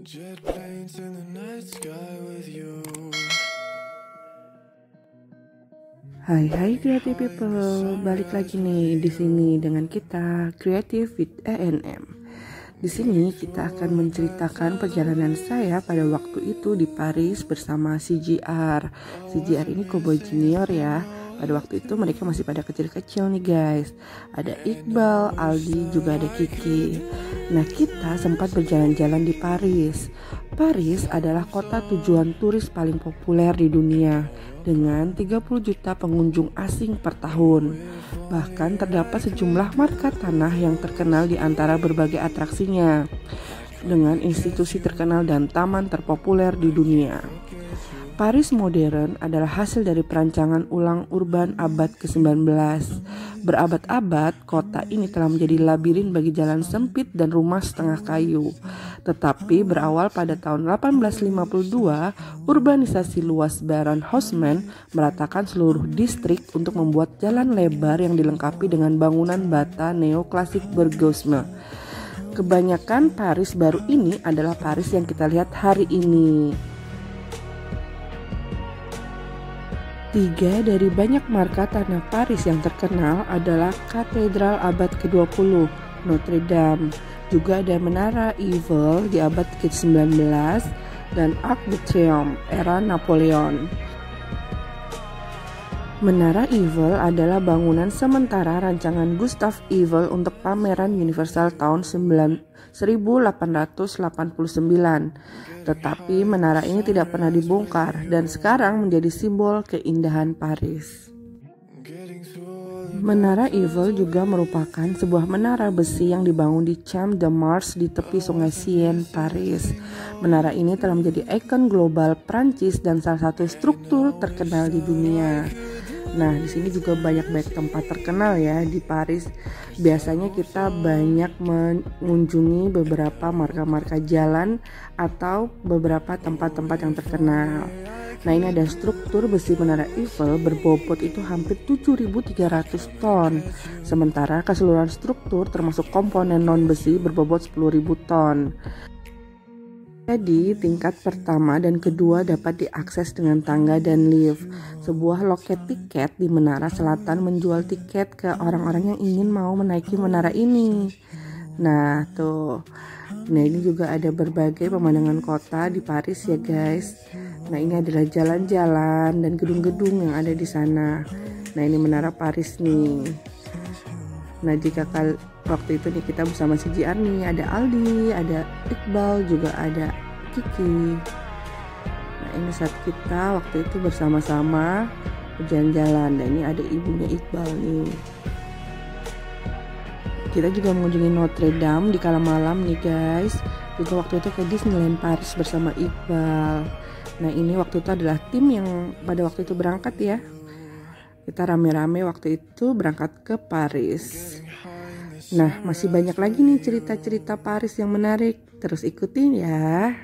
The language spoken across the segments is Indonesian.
Jet planes in the night sky with you. Hai creative people, balik lagi nih di sini dengan kita Creative with ANM. Di sini kita akan menceritakan perjalanan saya pada waktu itu di Paris bersama CGR. CGR ini Cowboy Junior ya. Pada waktu itu mereka masih pada kecil-kecil nih guys. Ada Iqbal, Aldi, juga ada Kiki. Nah, kita sempat berjalan-jalan di Paris. Paris adalah kota tujuan turis paling populer di dunia dengan 30 juta pengunjung asing per tahun. Bahkan terdapat sejumlah marka tanah yang terkenal di antara berbagai atraksinya dengan institusi terkenal dan taman terpopuler di dunia. Paris modern adalah hasil dari perancangan ulang urban abad ke-19. Berabad-abad, kota ini telah menjadi labirin bagi jalan sempit dan rumah setengah kayu. Tetapi berawal pada tahun 1852, urbanisasi luas Baron Haussmann meratakan seluruh distrik untuk membuat jalan lebar yang dilengkapi dengan bangunan bata neoklasik bergosme. Kebanyakan Paris baru ini adalah Paris yang kita lihat hari ini. 3 dari banyak marka tanah Paris yang terkenal adalah Katedral abad ke-20, Notre Dame. Juga ada Menara Eiffel di abad ke-19 dan Arc de Triomphe era Napoleon. Menara Eiffel adalah bangunan sementara rancangan Gustave Eiffel untuk pameran Universal tahun 1889. Tetapi menara ini tidak pernah dibongkar dan sekarang menjadi simbol keindahan Paris. Menara Eiffel juga merupakan sebuah menara besi yang dibangun di Champ de Mars di tepi sungai Seine, Paris. Menara ini telah menjadi ikon global Prancis dan salah satu struktur terkenal di dunia. Nah, di sini juga banyak tempat terkenal ya di Paris. Biasanya kita banyak mengunjungi beberapa marka-marka jalan atau beberapa tempat-tempat yang terkenal. Nah, ini ada struktur besi Menara Eiffel berbobot itu hampir 7.300 ton. Sementara keseluruhan struktur termasuk komponen non besi berbobot 10.000 ton. Jadi, tingkat pertama dan kedua dapat diakses dengan tangga dan lift. Sebuah loket tiket di Menara Selatan menjual tiket ke orang-orang yang ingin mau menaiki menara ini. Nah, tuh. Nah, ini juga ada berbagai pemandangan kota di Paris ya, guys. Nah, ini adalah jalan-jalan dan gedung-gedung yang ada di sana. Nah, ini Menara Paris nih. Nah, jika waktu itu nih kita bersama CGR nih, ada Aldi, ada Iqbal, juga ada Kiki. Nah, ini saat kita waktu itu bersama-sama berjalan-jalan. Dan ini ada ibunya Iqbal nih. Kita juga mengunjungi Notre Dame di kala malam nih guys. Juga waktu itu ke Disneyland Paris bersama Iqbal. Nah, ini waktu itu adalah tim yang pada waktu itu berangkat ya. Kita rame-rame waktu itu berangkat ke Paris. Nah, masih banyak lagi nih cerita-cerita Paris yang menarik. Terus ikutin ya.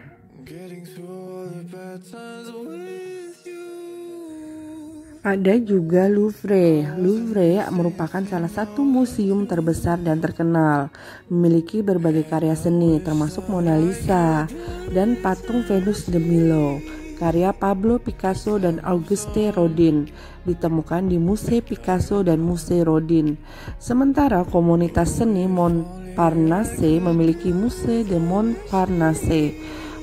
Ada juga Louvre. Louvre merupakan salah satu museum terbesar dan terkenal. Memiliki berbagai karya seni termasuk Mona Lisa dan patung Venus de Milo. Karya Pablo Picasso dan Auguste Rodin ditemukan di Musée Picasso dan Musée Rodin. Sementara komunitas seni Montparnasse memiliki Musée de Montparnasse.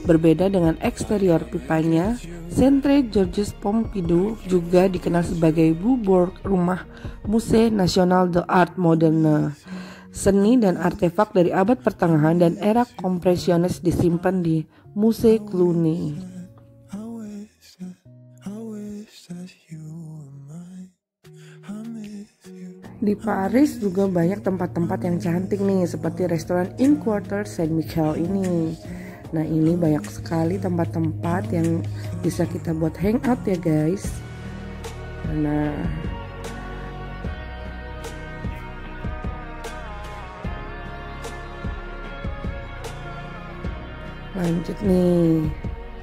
Berbeda dengan eksterior pipanya, Centre Georges Pompidou juga dikenal sebagai Beaubourg, rumah Musée National d'Art Moderne. Seni dan artefak dari abad pertengahan dan era kompresionis disimpan di Musée Cluny. Di Paris juga banyak tempat-tempat yang cantik nih, seperti restoran In Quartier Saint-Michel ini. Nah, ini banyak sekali tempat-tempat yang bisa kita buat hangout ya guys. Nah, lanjut nih.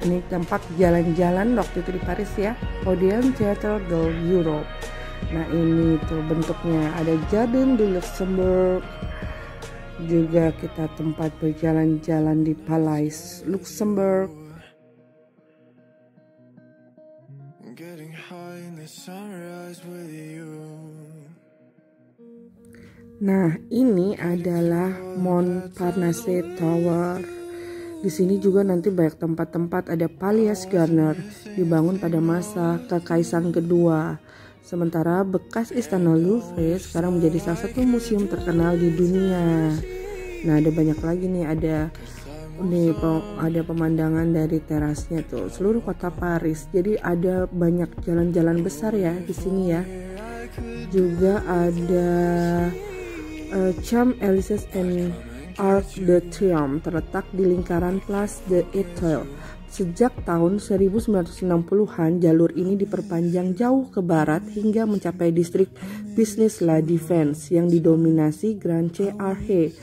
Ini tempat jalan-jalan waktu itu di Paris ya, Odeon Theatre de l'Europe. Nah, ini tuh bentuknya ada Jardin du Luxembourg, Juga kita tempat berjalan-jalan di Palais Luxembourg. Getting high in the sunrise with you. Nah, ini adalah Montparnasse Tower. Di sini juga nanti banyak tempat-tempat, ada Palais Garnier dibangun pada masa Kekaisaran kedua. Sementara bekas Istana Louvre sekarang menjadi salah satu museum terkenal di dunia. Nah, ada banyak lagi nih, ada pemandangan dari terasnya tuh, seluruh kota Paris. Jadi ada banyak jalan-jalan besar ya di sini ya. Juga ada Champs-Élysées and Arc de Triomphe terletak di lingkaran Place de l'Étoile. Sejak tahun 1960-an, jalur ini diperpanjang jauh ke barat hingga mencapai distrik bisnis La Défense yang didominasi Grand Arche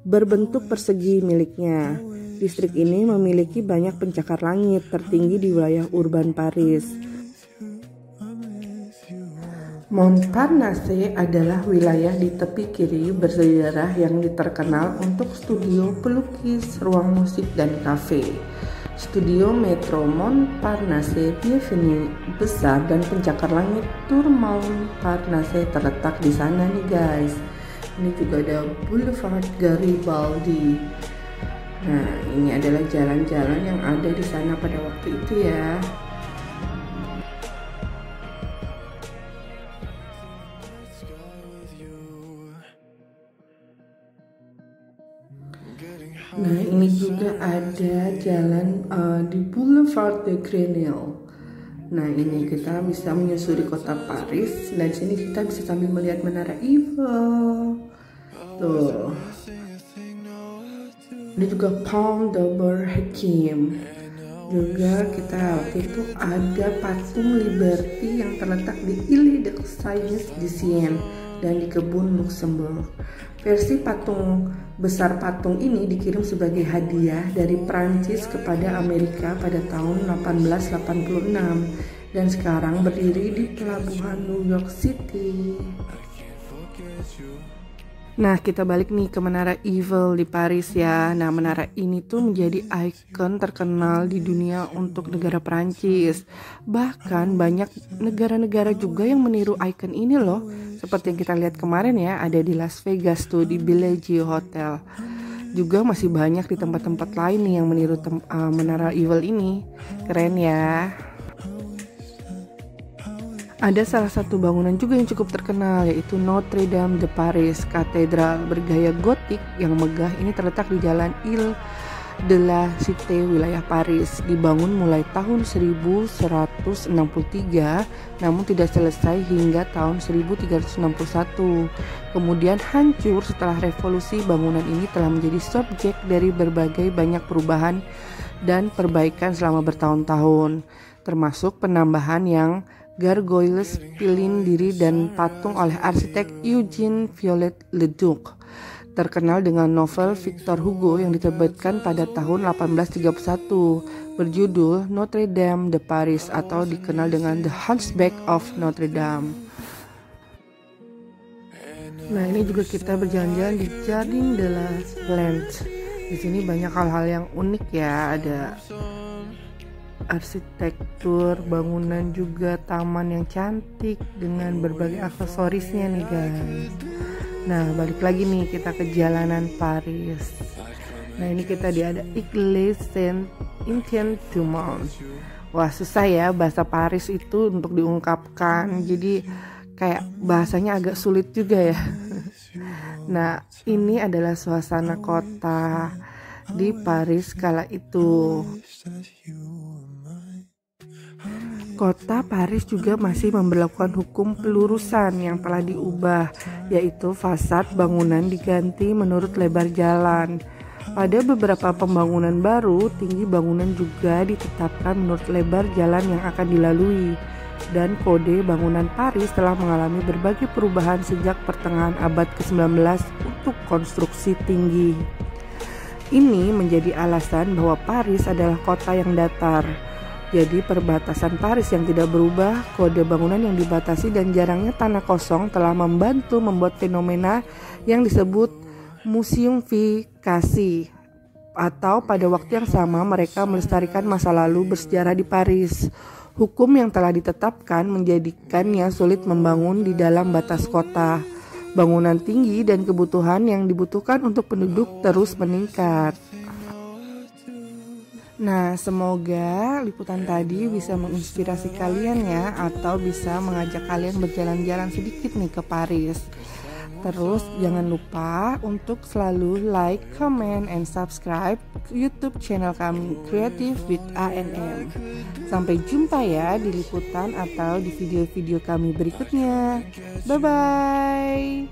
berbentuk persegi miliknya. Distrik ini memiliki banyak pencakar langit tertinggi di wilayah urban Paris. Montparnasse adalah wilayah di tepi kiri bersejarah yang terkenal untuk studio pelukis, ruang musik, dan kafe. Studio Metro Montparnasse Bienvenue besar dan pencakar langit Tour Montparnasse terletak di sana nih guys. Ini juga ada Boulevard Garibaldi. Nah, ini adalah jalan-jalan yang ada di sana pada waktu itu ya. Nah, ini juga ada jalan di Boulevard de Grenelle. Nah, ini kita bisa menyusuri kota Paris. Dan sini kita bisa sambil melihat Menara Eiffel. Tuh. Ini juga Pont de Bar-Hakim. Juga kita waktu itu ada patung Liberty yang terletak di Ile de Science di Sienne dan di kebun Luxembourg. Versi besar patung ini dikirim sebagai hadiah dari Prancis kepada Amerika pada tahun 1886 dan sekarang berdiri di pelabuhan New York City. Nah, kita balik nih ke Menara Eiffel di Paris ya. Nah, menara ini tuh menjadi ikon terkenal di dunia untuk negara Prancis. Bahkan banyak negara-negara juga yang meniru ikon ini loh. Seperti yang kita lihat kemarin ya, ada di Las Vegas tuh di Bellagio Hotel. Juga masih banyak di tempat-tempat lain nih yang meniru Menara Eiffel ini. Keren ya. Ada salah satu bangunan juga yang cukup terkenal, yaitu Notre Dame de Paris, katedral bergaya gotik yang megah. Ini terletak di jalan Ile de la Cité, wilayah Paris. Dibangun mulai tahun 1163, namun tidak selesai hingga tahun 1361. Kemudian hancur setelah revolusi. Bangunan ini telah menjadi subjek dari berbagai banyak perubahan dan perbaikan selama bertahun-tahun, termasuk penambahan yang gargoyles, pilin diri, dan patung oleh arsitek Eugène Viollet-le-Duc, terkenal dengan novel Victor Hugo yang diterbitkan pada tahun 1831 berjudul Notre Dame de Paris atau dikenal dengan The Hunchback of Notre Dame. Nah, ini juga kita berjalan-jalan di Jardin de la Plante. Di sini banyak hal-hal yang unik ya, ada arsitektur bangunan, juga taman yang cantik dengan berbagai aksesorisnya nih guys. Nah, balik lagi nih kita ke jalanan Paris. Nah, ini kita ada Église Saint-Étienne-du-Mont. Wah, susah ya bahasa Paris itu untuk diungkapkan. Jadi kayak bahasanya agak sulit juga ya. Nah, ini adalah suasana kota di Paris kala itu. Kota Paris juga masih memberlakukan hukum pelurusan yang telah diubah, yaitu fasad bangunan diganti menurut lebar jalan. Pada beberapa pembangunan baru, tinggi bangunan juga ditetapkan menurut lebar jalan yang akan dilalui. Dan kode bangunan Paris telah mengalami berbagai perubahan sejak pertengahan abad ke-19 untuk konstruksi tinggi. Ini menjadi alasan bahwa Paris adalah kota yang datar. Jadi perbatasan Paris yang tidak berubah, kode bangunan yang dibatasi, dan jarangnya tanah kosong telah membantu membuat fenomena yang disebut museumifikasi, atau pada waktu yang sama mereka melestarikan masa lalu bersejarah di Paris. Hukum yang telah ditetapkan menjadikannya sulit membangun di dalam batas kota. Bangunan tinggi dan kebutuhan yang dibutuhkan untuk penduduk terus meningkat. Nah, semoga liputan tadi bisa menginspirasi kalian ya, atau bisa mengajak kalian berjalan-jalan sedikit nih ke Paris. Terus jangan lupa untuk selalu like, comment, and subscribe YouTube channel kami Creative with ANM. Sampai jumpa ya di liputan atau di video-video kami berikutnya. Bye-bye.